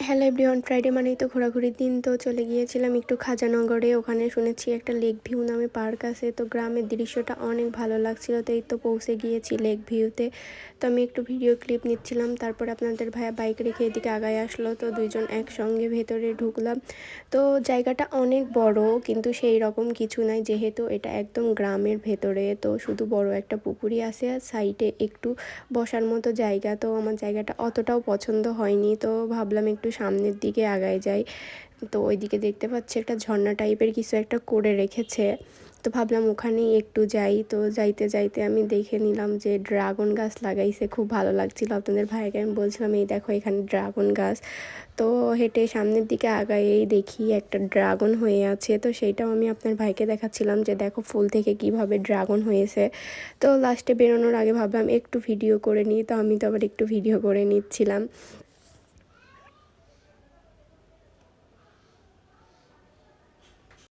Hello everyone, Friday মানেই তো ঘোরাঘুরির দিন। তো চলে গিয়েছিলাম একটু খাজানগরে। ওখানে শুনেছি একটা লেক ভিউ নামে পার্ক আছে। তো গ্রামের দৃশ্যটা অনেক ভালো লাগছিল। তো এই তো পৌঁছে গিয়েছি লেক ভিউতে। তো আমি একটু ভিডিও ক্লিপ নিচ্ছিলাম। তারপর আপনাদের ভাইয়া বাইক রেখে এদিকে আগায় আসলো। তো দুইজন একসঙ্গে ভেতরে ঢুকলাম। তো জায়গাটা অনেক বড়, কিন্তু সেই রকম কিছু নাই, যেহেতু এটা একদম গ্রামের ভেতরে। তো শুধু বড় একটা পুকুরই আছে আর সাইডে একটু বসার মতো জায়গা। তো আমার জায়গাটা অতটাও পছন্দ হয়নি। তো ভাবলাম একটু সামনের দিকে আগায় যাই। তো ওইদিকে দেখতে পাচ্ছি একটা ঝর্ণা টাইপের কিছু একটা করে রেখেছে। তো ভাবলাম ওখানেই একটু যাই। তো যাইতে যাইতে আমি দেখে নিলাম যে ড্রাগন গাছ লাগাইছে, খুব ভালো লাগছিল। আপনাদের ভাইকে আমি বলছিলাম এই দেখো এখানে ড্রাগন গাছ। তো হেঁটে সামনের দিকে আগায়েই দেখি একটা ড্রাগন হয়ে আছে। তো সেইটাও আমি আপনার ভাইকে দেখাচ্ছিলাম যে দেখো ফুল থেকে কিভাবে ড্রাগন হয়েছে। তো লাস্টে বেরোনোর আগে ভাবলাম একটু ভিডিও করে নিই। তো আমি তো আবার একটু ভিডিও করে নিচ্ছিলাম।